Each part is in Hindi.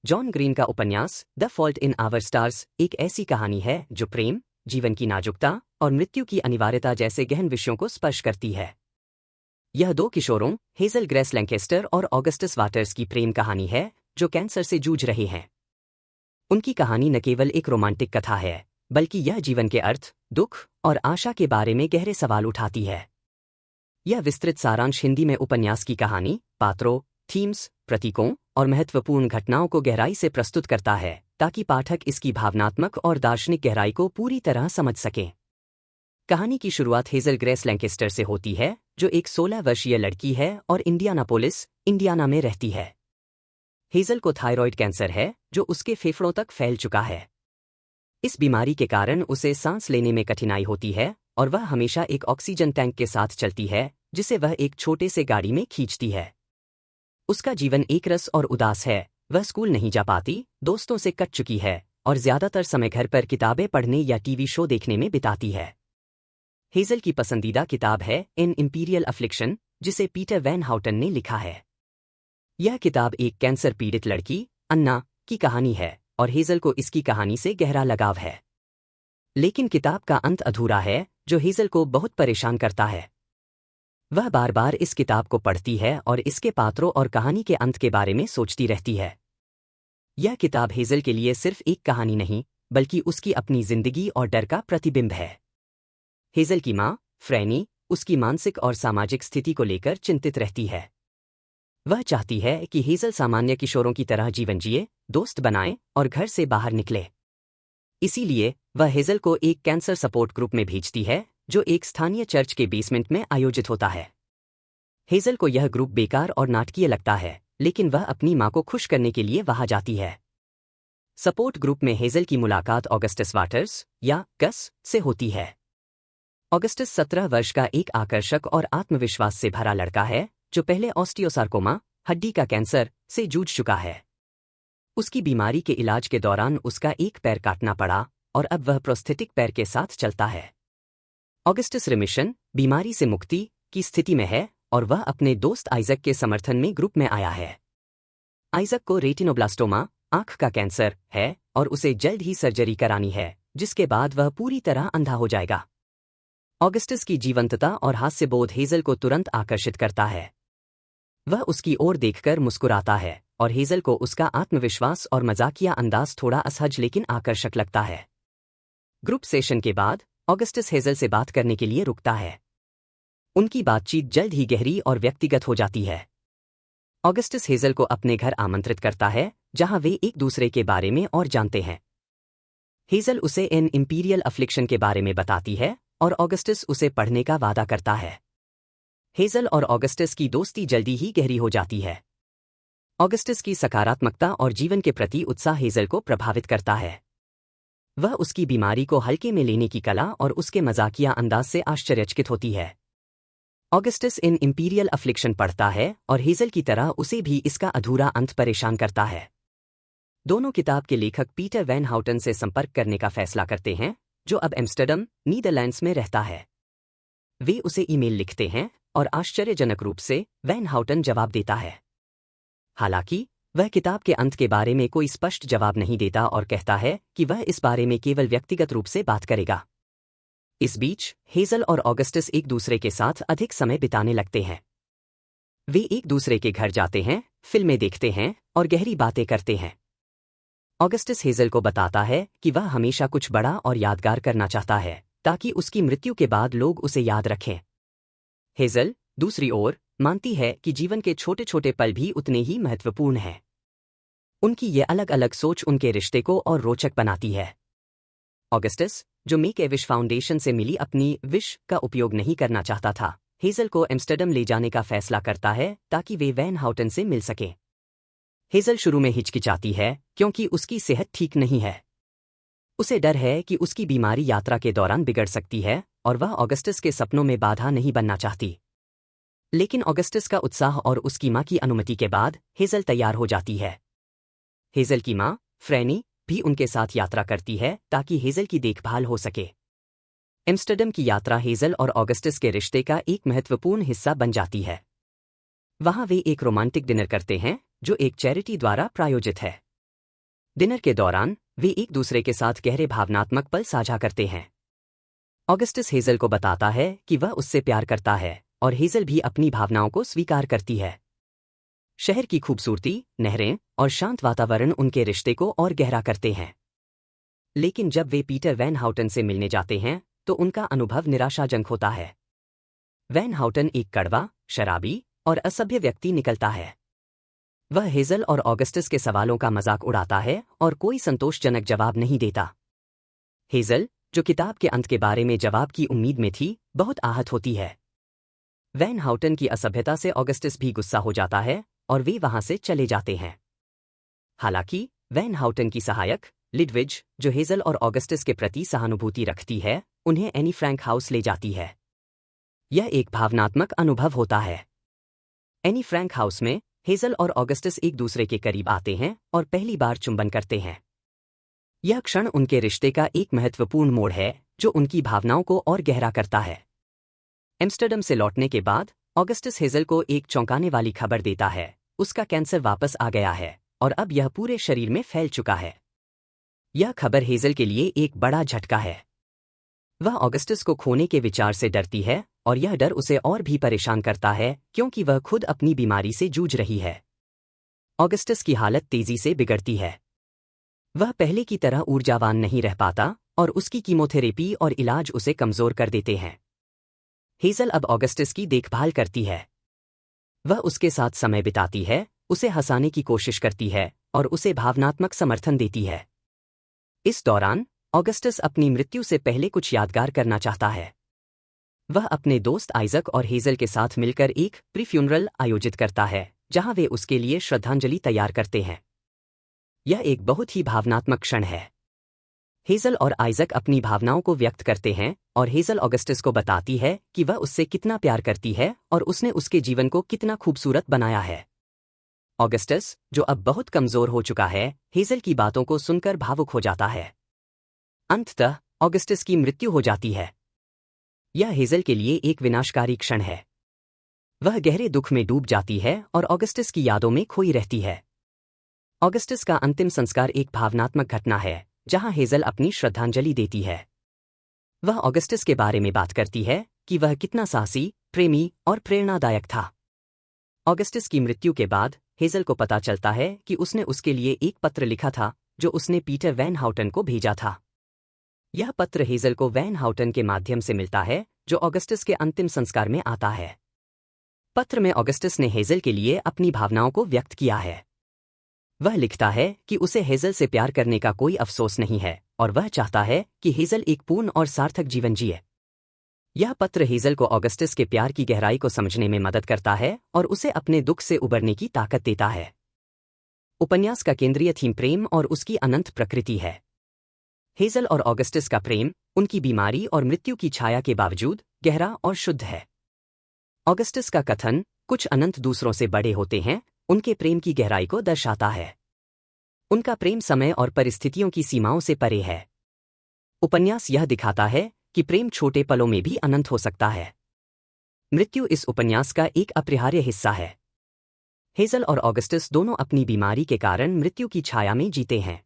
जॉन ग्रीन का उपन्यास the fault in our stars एक ऐसी कहानी है जो प्रेम, जीवन की नाजुकता और मृत्यु की अनिवार्यता जैसे गहन विषयों को स्पर्श करती है। यह दो किशोरों हेजल ग्रेस लैंकेस्टर और ऑगस्टस वाटर्स की प्रेम कहानी है जो कैंसर से जूझ रहे हैं। उनकी कहानी न केवल एक रोमांटिक कथा है, बल्कि यह जीवन के अर्थ, दुख और आशा के बारे में गहरे सवाल उठाती है। यह विस्तृत सारांश हिंदी में उपन्यास की कहानी, पात्रों, थीम्स, प्रतीकों और महत्वपूर्ण घटनाओं को गहराई से प्रस्तुत करता है ताकि पाठक इसकी भावनात्मक और दार्शनिक गहराई को पूरी तरह समझ सकें। कहानी की शुरुआत हेजल ग्रेस लैंकेस्टर से होती है, जो एक 16 वर्षीय लड़की है और इंडियानापोलिस, इंडियाना में रहती है। हेजल को थायराइड कैंसर है जो उसके फेफड़ों तक फैल चुका है। इस बीमारी के कारण उसे सांस लेने में कठिनाई होती है और वह हमेशा एक ऑक्सीजन टैंक के साथ चलती है जिसे वह एक छोटे से गाड़ी में खींचती है। उसका जीवन एकरस और उदास है। वह स्कूल नहीं जा पाती, दोस्तों से कट चुकी है और ज्यादातर समय घर पर किताबें पढ़ने या टीवी शो देखने में बिताती है। हेजल की पसंदीदा किताब है एन इंपीरियल अफ्लिक्शन, जिसे पीटर वैन हाउटन ने लिखा है। यह किताब एक कैंसर पीड़ित लड़की, अन्ना, की कहानी है और हेजल को इसकी कहानी से गहरा लगाव है। लेकिन किताब का अंत अधूरा है, जो हेजल को बहुत परेशान करता है। वह बार बार इस किताब को पढ़ती है और इसके पात्रों और कहानी के अंत के बारे में सोचती रहती है। यह किताब हेजल के लिए सिर्फ एक कहानी नहीं, बल्कि उसकी अपनी जिंदगी और डर का प्रतिबिंब है। हेजल की माँ, फ्रैनी, उसकी मानसिक और सामाजिक स्थिति को लेकर चिंतित रहती है। वह चाहती है कि हेजल सामान्य किशोरों की तरह जीवन जिए, दोस्त बनाए और घर से बाहर निकले। इसीलिए वह हेजल को एक कैंसर सपोर्ट ग्रुप में भेजती है, जो एक स्थानीय चर्च के बेसमेंट में आयोजित होता है। हेजल को यह ग्रुप बेकार और नाटकीय लगता है, लेकिन वह अपनी माँ को खुश करने के लिए वहां जाती है। सपोर्ट ग्रुप में हेजल की मुलाकात ऑगस्टस वाटर्स या गस से होती है। ऑगस्टस 17 वर्ष का एक आकर्षक और आत्मविश्वास से भरा लड़का है, जो पहले ऑस्टियोसार्कोमा, हड्डी का कैंसर, से जूझ चुका है। उसकी बीमारी के इलाज के दौरान उसका एक पैर काटना पड़ा और अब वह प्रोस्थेटिक पैर के साथ चलता है। ऑगस्टस रिमिशन, बीमारी से मुक्ति, की स्थिति में है और वह अपने दोस्त आइजक के समर्थन में ग्रुप में आया है। आइजक को रेटिनोब्लास्टोमा, आंख का कैंसर, है और उसे जल्द ही सर्जरी करानी है, जिसके बाद वह पूरी तरह अंधा हो जाएगा। ऑगस्टस की जीवंतता और हास्यबोध हेजल को तुरंत आकर्षित करता है। वह उसकी ओर देखकर मुस्कुराता है और हेजल को उसका आत्मविश्वास और मजाकिया अंदाज थोड़ा असहज लेकिन आकर्षक लगता है। ग्रुप सेशन के बाद ऑगस्टस हेजल से बात करने के लिए रुकता है। उनकी बातचीत जल्द ही गहरी और व्यक्तिगत हो जाती है। ऑगस्टस हेजल को अपने घर आमंत्रित करता है, जहां वे एक दूसरे के बारे में और जानते हैं। हेजल उसे एन इंपीरियल अफ्लिक्शन के बारे में बताती है और ऑगस्टस उसे पढ़ने का वादा करता है। हेजल और ऑगस्टस की दोस्ती जल्दी ही गहरी हो जाती है। ऑगस्टस की सकारात्मकता और जीवन के प्रति उत्साह हेजल को प्रभावित करता है। वह उसकी बीमारी को हल्के में लेने की कला और उसके मजाकिया अंदाज से आश्चर्यचकित होती है। ऑगस्टस इन इंपीरियल अफ्लिक्शन पढ़ता है और हेजल की तरह उसे भी इसका अधूरा अंत परेशान करता है। दोनों किताब के लेखक पीटर वैन हाउटन से संपर्क करने का फैसला करते हैं, जो अब एम्स्टर्डम, नीदरलैंड्स में रहता है। वे उसे ईमेल लिखते हैं और आश्चर्यजनक रूप से वैन हाउटन जवाब देता है। हालांकि वह किताब के अंत के बारे में कोई स्पष्ट जवाब नहीं देता और कहता है कि वह इस बारे में केवल व्यक्तिगत रूप से बात करेगा। इस बीच हेजल और ऑगस्टस एक दूसरे के साथ अधिक समय बिताने लगते हैं। वे एक दूसरे के घर जाते हैं, फिल्में देखते हैं और गहरी बातें करते हैं। ऑगस्टस हेजल को बताता है कि वह हमेशा कुछ बड़ा और यादगार करना चाहता है, ताकि उसकी मृत्यु के बाद लोग उसे याद रखें। हेजल, दूसरी ओर, मानती है कि जीवन के छोटे छोटे पल भी उतने ही महत्वपूर्ण हैं। उनकी ये अलग अलग सोच उनके रिश्ते को और रोचक बनाती है। ऑगस्टस, जो मेक ए विश फाउंडेशन से मिली अपनी विश का उपयोग नहीं करना चाहता था, हेजल को एम्स्टर्डम ले जाने का फैसला करता है ताकि वे वैन हाउटन से मिल सके। हेजल शुरू में हिचकिचाती है क्योंकि उसकी सेहत ठीक नहीं है। उसे डर है कि उसकी बीमारी यात्रा के दौरान बिगड़ सकती है और वह ऑगस्टस के सपनों में बाधा नहीं बनना चाहती। लेकिन ऑगस्टस का उत्साह और उसकी माँ की अनुमति के बाद हेजल तैयार हो जाती है। हेजल की माँ, फ्रैनी, भी उनके साथ यात्रा करती है ताकि हेजल की देखभाल हो सके। एम्स्टर्डम की यात्रा हेजल और ऑगस्टस के रिश्ते का एक महत्वपूर्ण हिस्सा बन जाती है। वहां वे एक रोमांटिक डिनर करते हैं, जो एक चैरिटी द्वारा प्रायोजित है। डिनर के दौरान वे एक दूसरे के साथ गहरे भावनात्मक पल साझा करते हैं। ऑगस्टस हेज़ल को बताता है कि वह उससे प्यार करता है और हेज़ल भी अपनी भावनाओं को स्वीकार करती है। शहर की खूबसूरती, नहरें और शांत वातावरण उनके रिश्ते को और गहरा करते हैं। लेकिन जब वे पीटर वैन हाउटन से मिलने जाते हैं तो उनका अनुभव निराशाजनक होता है। वैन हाउटन एक कड़वा, शराबी और असभ्य व्यक्ति निकलता है। वह हेज़ल और ऑगस्टस के सवालों का मजाक उड़ाता है और कोई संतोषजनक जवाब नहीं देता। हेज़ल, जो किताब के अंत के बारे में जवाब की उम्मीद में थी, बहुत आहत होती है। वैन हाउटन की असभ्यता से ऑगस्टस भी गुस्सा हो जाता है और वे वहां से चले जाते हैं। हालांकि वैन हाउटन की सहायक, लिडविज, जो हेज़ल और ऑगस्टस के प्रति सहानुभूति रखती है, उन्हें एनी फ्रैंक हाउस ले जाती है। यह एक भावनात्मक अनुभव होता है। एनी फ्रैंक हाउस में हेज़ल और ऑगस्टस एक दूसरे के करीब आते हैं और पहली बार चुंबन करते हैं। यह क्षण उनके रिश्ते का एक महत्वपूर्ण मोड़ है जो उनकी भावनाओं को और गहरा करता है। एम्स्टर्डम से लौटने के बाद ऑगस्टस हेज़ल को एक चौंकाने वाली खबर देता है, उसका कैंसर वापस आ गया है और अब यह पूरे शरीर में फैल चुका है। यह खबर हेज़ल के लिए एक बड़ा झटका है। वह ऑगस्टस को खोने के विचार से डरती है और यह डर उसे और भी परेशान करता है क्योंकि वह खुद अपनी बीमारी से जूझ रही है। ऑगस्टस की हालत तेजी से बिगड़ती है। वह पहले की तरह ऊर्जावान नहीं रह पाता और उसकी कीमोथेरेपी और इलाज उसे कमजोर कर देते हैं। हेज़ल अब ऑगस्टस की देखभाल करती है। वह उसके साथ समय बिताती है, उसे हंसाने की कोशिश करती है और उसे भावनात्मक समर्थन देती है। इस दौरान ऑगस्टस अपनी मृत्यु से पहले कुछ यादगार करना चाहता है। वह अपने दोस्त आइजक और हेज़ल के साथ मिलकर एक प्री फ्यूनरल आयोजित करता है जहां वे उसके लिए श्रद्धांजलि तैयार करते हैं। यह एक बहुत ही भावनात्मक क्षण है। हेज़ल और आइजक अपनी भावनाओं को व्यक्त करते हैं और हेज़ल ऑगस्टस को बताती है कि वह उससे कितना प्यार करती है और उसने उसके जीवन को कितना खूबसूरत बनाया है। ऑगस्टस, जो अब बहुत कमजोर हो चुका है, हेज़ल की बातों को सुनकर भावुक हो जाता है। अंततः ऑगस्टस की मृत्यु हो जाती है। यह हेज़ल के लिए एक विनाशकारी क्षण है। वह गहरे दुख में डूब जाती है और ऑगस्टस की यादों में खोई रहती है। ऑगस्टस का अंतिम संस्कार एक भावनात्मक घटना है जहां हेज़ल अपनी श्रद्धांजलि देती है। वह ऑगस्टस के बारे में बात करती है कि वह कितना साहसी, प्रेमी और प्रेरणादायक था। ऑगस्टस की मृत्यु के बाद हेज़ल को पता चलता है कि उसने उसके लिए एक पत्र लिखा था जो उसने पीटर वैन हाउटन को भेजा था। यह पत्र हेज़ल को वैन हाउटन के माध्यम से मिलता है जो ऑगस्टस के अंतिम संस्कार में आता है। पत्र में ऑगस्टस ने हेज़ल के लिए अपनी भावनाओं को व्यक्त किया है। वह लिखता है कि उसे हेज़ल से प्यार करने का कोई अफसोस नहीं है और वह चाहता है कि हेज़ल एक पूर्ण और सार्थक जीवन जिए। यह पत्र हेज़ल को ऑगस्टस के प्यार की गहराई को समझने में मदद करता है और उसे अपने दुख से उबरने की ताकत देता है। उपन्यास का केंद्रीय थीम प्रेम और उसकी अनंत प्रकृति है। हेज़ल और ऑगस्टस का प्रेम, उनकी बीमारी और मृत्यु की छाया के बावजूद, गहरा और शुद्ध है। ऑगस्टस का कथन, कुछ अनंत दूसरों से बड़े होते हैं, उनके प्रेम की गहराई को दर्शाता है। उनका प्रेम समय और परिस्थितियों की सीमाओं से परे है। उपन्यास यह दिखाता है कि प्रेम छोटे पलों में भी अनंत हो सकता है। मृत्यु इस उपन्यास का एक अपरिहार्य हिस्सा है। हेज़ल और ऑगस्टस दोनों अपनी बीमारी के कारण मृत्यु की छाया में जीते हैं।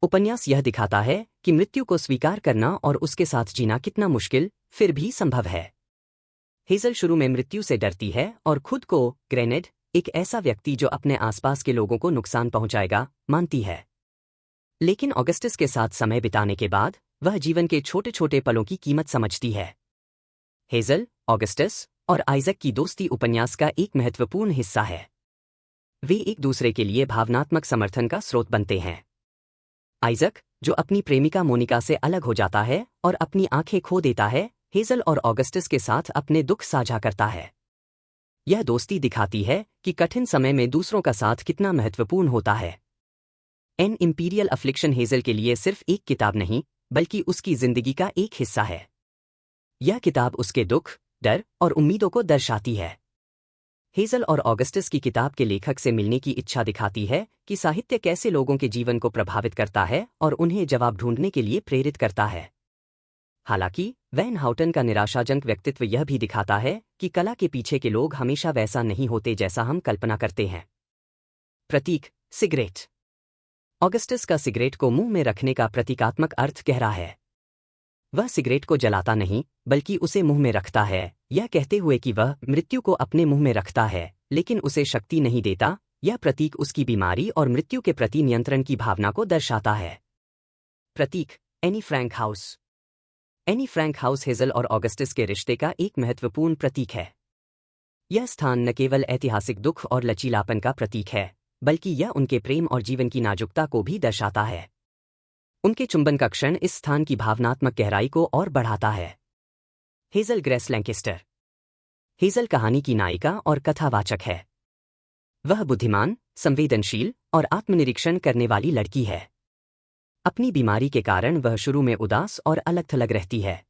उपन्यास यह दिखाता है कि मृत्यु को स्वीकार करना और उसके साथ जीना कितना मुश्किल, फिर भी संभव है। हेज़ल शुरू में मृत्यु से डरती है और खुद को ग्रेनेड, एक ऐसा व्यक्ति जो अपने आसपास के लोगों को नुकसान पहुंचाएगा, मानती है। लेकिन ऑगस्टस के साथ समय बिताने के बाद वह जीवन के छोटे छोटे पलों की कीमत समझती है। हेज़ल, ऑगस्टस और आइजक की दोस्ती उपन्यास का एक महत्वपूर्ण हिस्सा है। वे एक दूसरे के लिए भावनात्मक समर्थन का स्रोत बनते हैं। आइजक, जो अपनी प्रेमिका मोनिका से अलग हो जाता है और अपनी आंखें खो देता है, हेज़ल और ऑगस्टस के साथ अपने दुख साझा करता है। यह दोस्ती दिखाती है कि कठिन समय में दूसरों का साथ कितना महत्वपूर्ण होता है। एन इम्पीरियल अफ्लिक्शन हेज़ल के लिए सिर्फ एक किताब नहीं, बल्कि उसकी जिंदगी का एक हिस्सा है। यह किताब उसके दुख, डर और उम्मीदों को दर्शाती है। हेज़ल और ऑगस्टस की किताब के लेखक से मिलने की इच्छा दिखाती है कि साहित्य कैसे लोगों के जीवन को प्रभावित करता है और उन्हें जवाब ढूंढने के लिए प्रेरित करता है। हालांकि वैन हाउटन का निराशाजनक व्यक्तित्व यह भी दिखाता है कि कला के पीछे के लोग हमेशा वैसा नहीं होते जैसा हम कल्पना करते हैं। प्रतीक, सिगरेट। ऑगस्टस का सिगरेट को मुंह में रखने का प्रतीकात्मक अर्थ गहरा है। वह सिगरेट को जलाता नहीं, बल्कि उसे मुंह में रखता है, यह कहते हुए कि वह मृत्यु को अपने मुंह में रखता है, लेकिन उसे शक्ति नहीं देता। यह प्रतीक उसकी बीमारी और मृत्यु के प्रति नियंत्रण की भावना को दर्शाता है। प्रतीक Anne Frank house. Anne Frank house Hazel और ऑगस्टस के रिश्ते का एक महत्वपूर्ण प्रतीक है। यह स्थान न केवल ऐतिहासिक दुख और लचीलापन का प्रतीक है, बल्कि यह उनके प्रेम और जीवन की नाजुकता को भी दर्शाता है। उनके चुंबन का क्षण इस स्थान की भावनात्मक गहराई को और बढ़ाता है। Hazel grace Lancaster. हेजल कहानी की नायिका और कथावाचक है। वह बुद्धिमान, संवेदनशील और आत्मनिरीक्षण करने वाली लड़की है। अपनी बीमारी के कारण वह शुरू में उदास और अलग-थलग रहती है।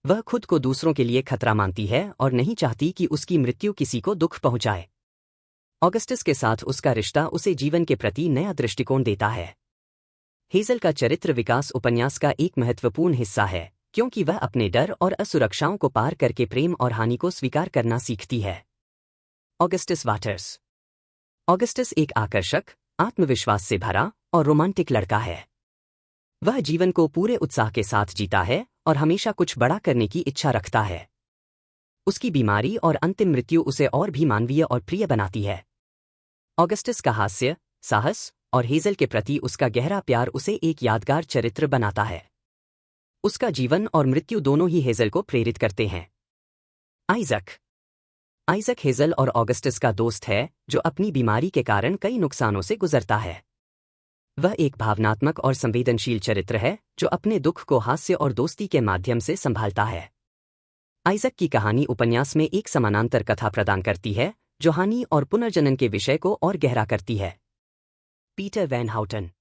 वह खुद को दूसरों के लिए खतरा मानती है और नहीं चाहती कि उसकी मृत्यु किसी को दुख पहुंचाए। ऑगस्टस के साथ उसका रिश्ता उसे जीवन के प्रति नया दृष्टिकोण देता है। हेजल का चरित्र विकास उपन्यास का एक महत्वपूर्ण हिस्सा है, क्योंकि वह अपने डर और असुरक्षाओं को पार करके प्रेम और हानि को स्वीकार करना सीखती है। Augustus waters. ऑगस्टस एक आकर्षक, आत्मविश्वास से भरा और रोमांटिक लड़का है। वह जीवन को पूरे उत्साह के साथ जीता है और हमेशा कुछ बड़ा करने की इच्छा रखता है। उसकी बीमारी और अंतिम मृत्यु उसे और भी मानवीय और प्रिय बनाती है। ऑगस्टस का हास्य, साहस और हेजल के प्रति उसका गहरा प्यार उसे एक यादगार चरित्र बनाता है। उसका जीवन और मृत्यु दोनों ही हेजल को प्रेरित करते हैं। आइजक। आइजक हेजल और ऑगस्टस का दोस्त है, जो अपनी बीमारी के कारण कई नुकसानों से गुजरता है। वह एक भावनात्मक और संवेदनशील चरित्र है, जो अपने दुख को हास्य और दोस्ती के माध्यम से संभालता है। आइजक की कहानी उपन्यास में एक समानांतर कथा प्रदान करती है, जो हानि और पुनर्जनन के विषय को और गहरा करती है। Peter Van Houten.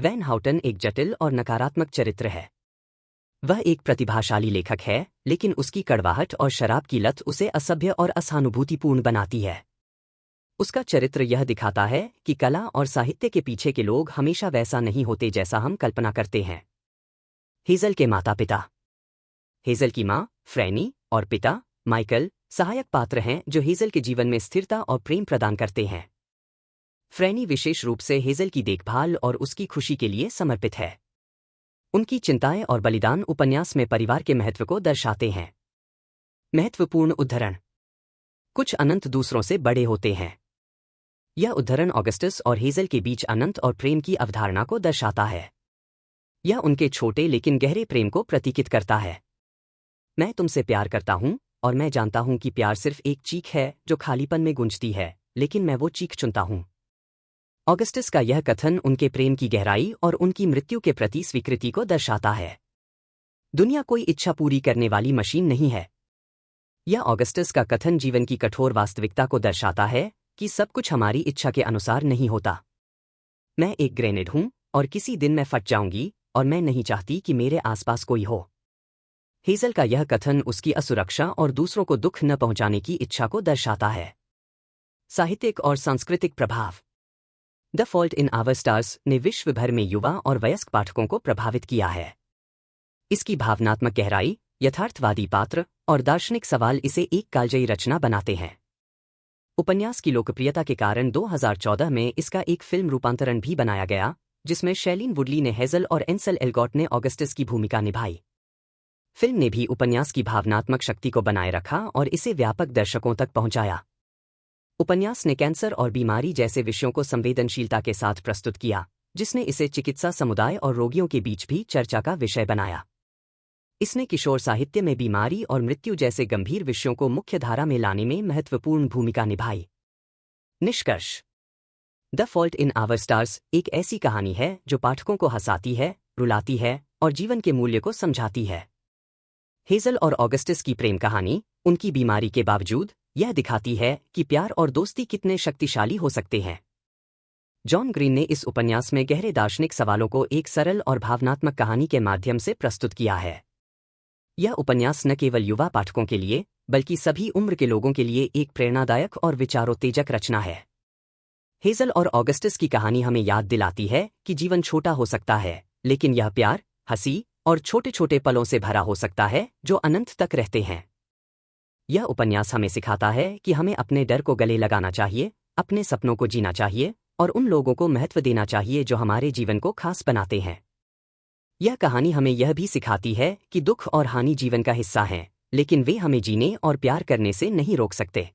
Van Houten एक जटिल और नकारात्मक चरित्र है। वह एक प्रतिभाशाली लेखक है, लेकिन उसकी कड़वाहट और शराब की लत उसे असभ्य और असहानुभूतिपूर्ण बनाती है। उसका चरित्र यह दिखाता है कि कला और साहित्य के पीछे के लोग हमेशा वैसा नहीं होते जैसा हम कल्पना करते हैं। हेजल के माता पिता। हेजल की माँ, फ्रैनी, और पिता, माइकल, सहायक पात्र हैं जो हेजल के जीवन में स्थिरता और प्रेम प्रदान करते हैं। फ्रैनी विशेष रूप से हेजल की देखभाल और उसकी खुशी के लिए समर्पित है। उनकी चिंताएं और बलिदान उपन्यास में परिवार के महत्व को दर्शाते हैं। महत्वपूर्ण उद्धरण। कुछ अनंत दूसरों से बड़े होते हैं। यह उद्धरण ऑगस्टस और हेजल के बीच अनंत और प्रेम की अवधारणा को दर्शाता है। यह उनके छोटे लेकिन गहरे प्रेम को प्रतीकित करता है। मैं तुमसे प्यार करता हूं, और मैं जानता हूं कि प्यार सिर्फ एक चीख है जो खालीपन में गूंजती है, लेकिन मैं वो चीख चुनता हूं। ऑगस्टस का यह कथन उनके प्रेम की गहराई और उनकी मृत्यु के प्रति स्वीकृति को दर्शाता है। दुनिया कोई इच्छा पूरी करने वाली मशीन नहीं है। यह ऑगस्टस का कथन जीवन की कठोर वास्तविकता को दर्शाता है कि सब कुछ हमारी इच्छा के अनुसार नहीं होता। मैं एक ग्रेनेड हूं, और किसी दिन मैं फट जाऊंगी, और मैं नहीं चाहती कि मेरे आसपास कोई हो। हेजल का यह कथन उसकी असुरक्षा और दूसरों को दुख न पहुंचाने की इच्छा को दर्शाता है। साहित्यिक और सांस्कृतिक प्रभाव। The fault in our stars ने विश्व भर में युवा और वयस्क पाठकों को प्रभावित किया है। इसकी भावनात्मक गहराई, यथार्थवादी पात्र और दार्शनिक सवाल इसे एक कालजयी रचना बनाते हैं। उपन्यास की लोकप्रियता के कारण 2014 में इसका एक फिल्म रूपांतरण भी बनाया गया, जिसमें शैलीन वुडली ने हेजल और एंसल एल्गॉट ने ऑगस्टस की भूमिका निभाई। फिल्म ने भी उपन्यास की भावनात्मक शक्ति को बनाए रखा और इसे व्यापक दर्शकों तक पहुंचाया। उपन्यास ने कैंसर और बीमारी जैसे विषयों को संवेदनशीलता के साथ प्रस्तुत किया, जिसने इसे चिकित्सा समुदाय और रोगियों के बीच भी चर्चा का विषय बनाया। इसने किशोर साहित्य में बीमारी और मृत्यु जैसे गंभीर विषयों को मुख्य धारा में लाने में महत्वपूर्ण भूमिका निभाई। निष्कर्ष। The fault in our stars एक ऐसी कहानी है जो पाठकों को हंसाती है, रुलाती है और जीवन के मूल्य को समझाती है। हेजल और ऑगस्टस की प्रेम कहानी, उनकी बीमारी के बावजूद, यह दिखाती है कि प्यार और दोस्ती कितने शक्तिशाली हो सकते हैं। जॉन ग्रीन ने इस उपन्यास में गहरे दार्शनिक सवालों को एक सरल और भावनात्मक कहानी के माध्यम से प्रस्तुत किया है। यह उपन्यास न केवल युवा पाठकों के लिए, बल्कि सभी उम्र के लोगों के लिए एक प्रेरणादायक और विचारोत्तेजक रचना है। हेजल और ऑगस्टस की कहानी हमें याद दिलाती है कि जीवन छोटा हो सकता है, लेकिन यह प्यार, हंसी और छोटे छोटे पलों से भरा हो सकता है जो अनंत तक रहते हैं। यह उपन्यास हमें सिखाता है कि हमें अपने डर को गले लगाना चाहिए, अपने सपनों को जीना चाहिए और उन लोगों को महत्व देना चाहिए जो हमारे जीवन को खास बनाते हैं। यह कहानी हमें यह भी सिखाती है कि दुख और हानि जीवन का हिस्सा हैं, लेकिन वे हमें जीने और प्यार करने से नहीं रोक सकते।